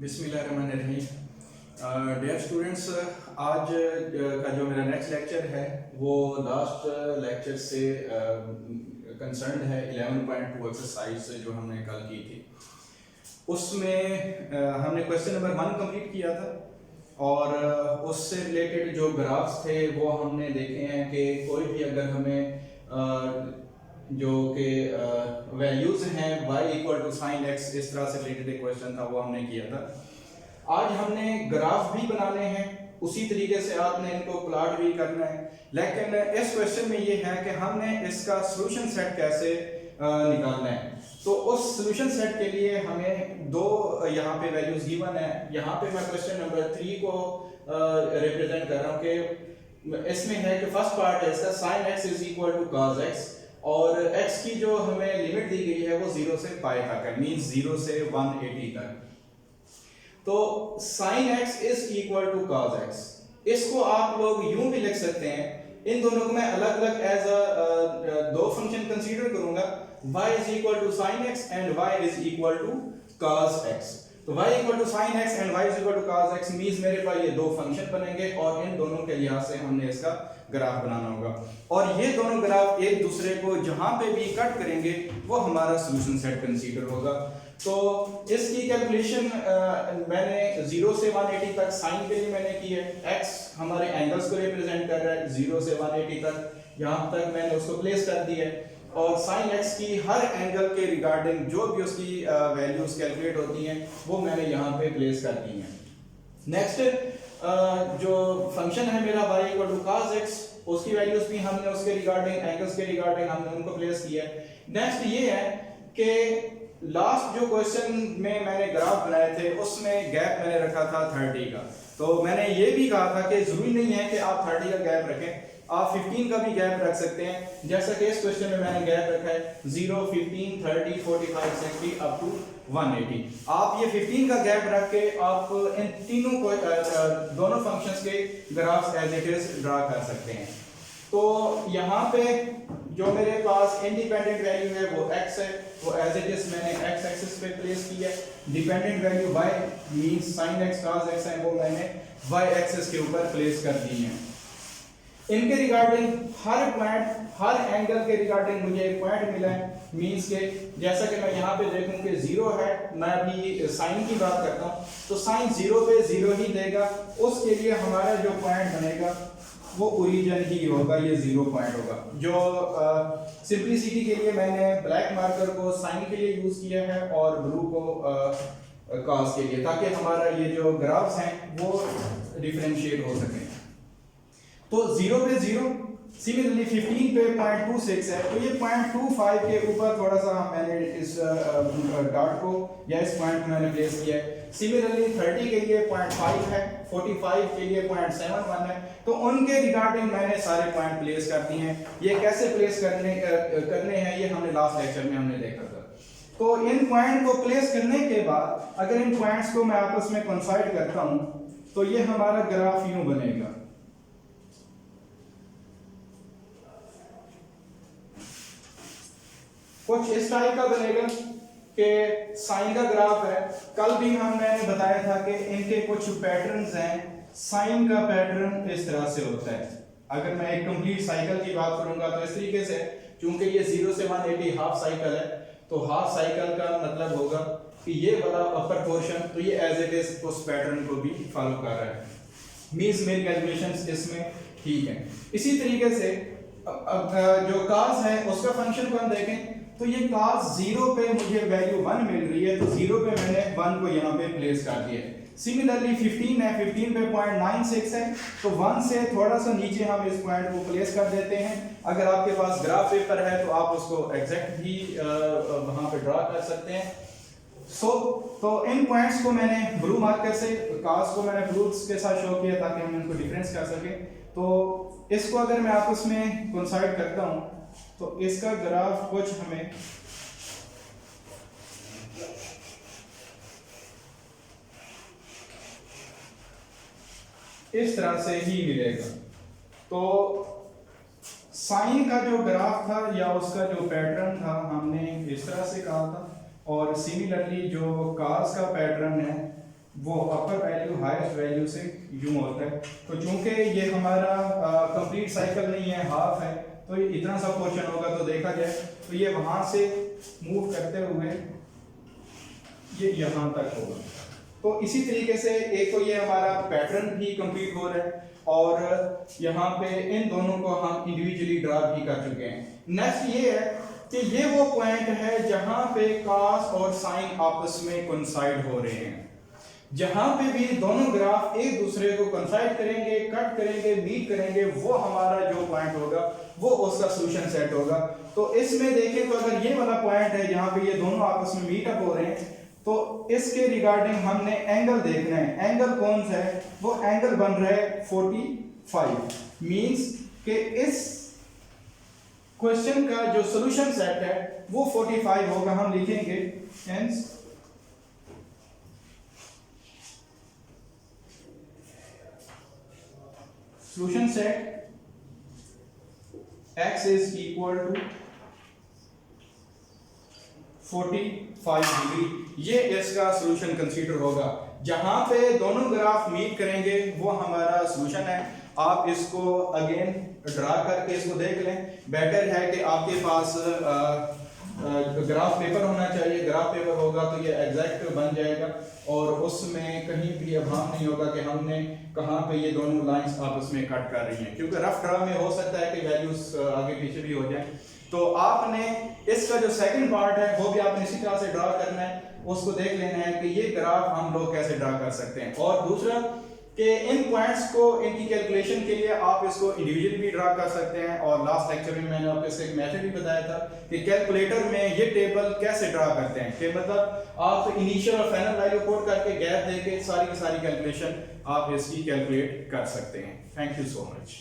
बिस्मिल्लाहिर्रहमानिर्रहीम। Dear students, आज का जो मेरा नेक्स्ट लेक्चर है वो लास्ट लेक्चर से कंसर्न है 11.2 एक्सरसाइज जो हमने कल की थी। उसमें हमने क्वेश्चन नंबर 1 कंप्लीट किया था और उससे रिलेटेड जो ग्राफ्स थे वो हमने देखे हैं कि कोई भी अगर हमें जो कि वैल्यूज हैं y equal to sine x, इस तरह से रिलेटेड एक क्वेश्चन था वो हमने किया था। आज हमने ग्राफ भी बनाने हैं, उसी तरीके से आपने इनको प्लॉट भी करना है, लेकिन इस क्वेश्चन में ये है कि हमने इसका सॉल्यूशन सेट कैसे निकालना है। तो उस सॉल्यूशन सेट के लिए हमें दो यहाँ पे वैल्यूज गिवन है। यहाँ पे मैं क्वेश्चन नंबर 3 को रिप्रेजेंट कर रहा हूँ कि इसमें है कि फर्स्ट पार्ट है इसका sin x is equal to cos x और x की जो हमें लिमिट दी गई है वो 0 से पाई तक है, मींस 0 से 180 तक। तो sin x is equal to cos x, इसको आप लोग यूं भी लिख सकते हैं। इन दोनों को मैं अलग अलग एज दो फंक्शन कंसीडर करूंगा, y is equal to sin x and y is equal to cos x। तो y equal to sin x and y is equal to cos x means मेरे पास ये दो फंक्शन बनेंगे और इन दोनों के लिहाज से हमने इसका ग्राफ बनाना होगा और ये दोनों ग्राफ एक दूसरे को जहां पे भी कट करेंगे वो हमारा सॉल्यूशन सेट कंसीडर होगा। तो इसकी कैलकुलेशन मैंने 0 से 180 तक साइन के लिए मैंने की है। x हमारे एंगल्स को रिप्रेजेंट कर रहा है 0 से 180 तक, यहां तक मैंने उसको प्लेस कर दिया है और sin x की हर एंगल के रिगार्डिंग जो भी उसकी वैल्यूज कैलकुलेट होती हैं वो मैंने यहाँ पे प्लेस कर दी हैं। नेक्स्ट जो फंक्शन है मेरा y equal to cos x, उसकी वैल्यूज भी हमने उसके रिगार्डिंग एंगल्स के रिगार्डिंग हमने उनको प्लेस किया है। नेक्स्ट ये है कि लास्ट जो क्वेश्चन में मैंने ग्राफ बनाए थे उसमें गैप मैंने रखा था 30 का। तो मैंने ये भी कहा था कि जरूरी नहीं है कि आप 30 का गैप रखें, आप 15 का भी गैप रख सकते हैं। जैसा कि इस क्वेश्चन में मैंने गैप रखा है 0, 15, 30, 45, 60 अप टू 180। आप ये 15 का गैप रख के आप इन तीनों को दोनों फंक्शंस के graphs as it is draw कर सकते हैं। तो यहाँ पे जो मेरे पास इंडिपेंडेंट वैल्यू है वो x है, वो एज इट इज मैंने x एक्सिस पे प्लेस किया है। Dependent value y means sin x cos x है वो मैंने y एक्सिस के ऊपर प्लेस कर दी है। इनके रिगार्डिंग हर पॉइंट हर एंगल के रिगार्डिंग मुझे एक पॉइंट मिला है, मींस के जैसा कि मैं यहाँ पे देखूं कि 0 है, मैं अभी साइन की बात करता हूँ तो साइन 0 पे 0 ही देगा, उसके लिए हमारा जो पॉइंट बनेगा वो ओरिजिन ही होगा, ये 0 पॉइंट होगा। जो सिंपलिसिटी के लिए मैंने ब्लैक मार्कर को साइन के लिए यूज किया है और ब्लू को कॉस के लिए, ताकि हमारा ये जो ग्राफ्स हैं वो डिफरेंशिएट हो सके। तो 0 पे 0, सिमिलरली 15 पे 0.26 है, तो ये 0.25 के ऊपर थोड़ा सा मैंने इस डॉट को या इस पॉइंट को मैंने प्लेस किया है। सिमिलरली 30 के लिए 0.5 है, 45 के लिए 0.71 है। तो उनके रिगार्डिंग मैंने सारे पॉइंट प्लेस कर दिए हैं। ये कैसे प्लेस करने हैं ये हमने लास्ट लेक्चर में हमने देखा था। तो इन पॉइंट को प्लेस करने के बाद अगर इन पॉइंट्स को मैं आपस में कंसाइड करता हूं तो ये हमारा ग्राफ यूं बनेगा। कुछ इस टाइप का बनेगा कि साइन का ग्राफ है। कल भी मैंने बताया था कि इनके कुछ पैटर्न्स हैं। साइन का पैटर्न इस तरह से होता है। अगर मैं एक कंप्लीट साइकिल की बात करूंगा तो इस तरीके से, क्योंकि ये 0 से 180 हाफ साइकिल है, तो हाफ साइकिल का मतलब होगा कि ये वाला अपर पोर्शन तो ये एज इट इज उस पैटर्न को भी फॉलो कर रहा है, मींस मेरी कैलकुलेशंस इसमें ठीक है। इसी तरीके से जो cos है उसका फंक्शन को हम देखें तो ये cos 0 पे मुझे वैल्यू 1 मिल रही है, तो 0 पे मैंने 1 को यहाँ पे प्लेस कर दिया है। सिमिलरली 15 है, 15 पे 0.96 है, तो 1 से थोड़ा सा नीचे हम इस पॉइंट को प्लेस कर देते हैं। अगर आपके पास ग्राफ पेपर है तो आप उसको एग्जैक्ट भी वहां पे ड्रा कर सकते हैं। तो इन पॉइंट्स को मैंने ब्लू मार्कर से, cos को मैंने ब्लू के साथ शो किया ताकि हम इनको डिफरेंस कर सकें। तो इसको अगर मैं आपस में कंसाइड करता हूं तो इसका ग्राफ कुछ हमें इस तरह से ही मिलेगा। तो साइन का जो ग्राफ था या उसका जो पैटर्न था हमने इस तरह से कहा था, और सिमिलरली जो cos का पैटर्न है वो अपर वैल्यू हाईएस्ट वैल्यू से यूं होता है। तो चूंकि ये हमारा कंप्लीट साइकिल नहीं है, हाफ है, तो ये इतना सा पोर्शन होगा। तो देखा जाए तो ये वहां से मूव करते हुए ये यहां तक होगा। तो इसी तरीके से एक तो ये हमारा पैटर्न भी कंप्लीट हो रहा है और यहाँ पे इन दोनों को हम इंडिविजुअली ड्रा भी कर चुके हैं। नेक्स्ट ये है कि ये वो पॉइंट है जहां पे कॉस और साइन आपस में कोइंसाइड हो रहे हैं। जहां पे भी दोनों ग्राफ एक दूसरे को कोइंसाइड करेंगे, कट करेंगे, मीट करेंगे, वो हमारा जो पॉइंट होगा वो उसका सॉल्यूशन सेट होगा। तो इसमें देखें तो अगर ये वाला पॉइंट है जहां पे ये दोनों आपस में मीट अप हो रहे हैं, तो इसके रिगार्डिंग हमने एंगल देखना है। एंगल कौन सा है? वो एंगल बन रहा है 45। मींस कि इस क्वेश्चन का जो सॉल्यूशन सेट है वो 45 होगा। हम लिखेंगे hence solution set x is equal to 45 degree. ये इसका सॉल्यूशन कंसीडर होगा। जहां पे दोनों ग्राफ मीट करेंगे वो हमारा सॉल्यूशन है। आप इसको अगेन ड्रा करके इसको देख लें। बेटर है कि आपके पास ग्राफ पेपर होना चाहिए। ग्राफ पेपर होगा तो ये एग्जैक्ट बन जाएगा और उसमें कहीं भी अभाव नहीं होगा कि हमने कहाँ पे ये दोनों लाइंस आपस में कट कर रही हैं, क्योंकि रफ ड्रा में हो सकता है कि वैल्यूज आगे पीछे भी हो जाए। तो आपने इसका जो सेकंड पार्ट है वो भी आपने इसी तरह से ड्रा करना है, उसको देख लेना है कि ये ग्राफ हम लोग कैसे ड्रा कर सकते हैं। और दूसरा कि इन पॉइंट्स को इनकी कैलकुलेशन के लिए आप इसको इंडिविजुअली भी ड्रा कर सकते हैं। और लास्ट लेक्चर में मैंने आपको इसका एक मेथड भी बताया था कि कैलकुलेटर में ये टेबल कैसे ड्रा करते हैं, कि मतलब आप इनिशियल और फाइनल वैल्यू कोड करके गैप देके सारी की सारी कैलकुलेशन आप इसकी कैलकुलेट कर सकते हैं। Thank you so much.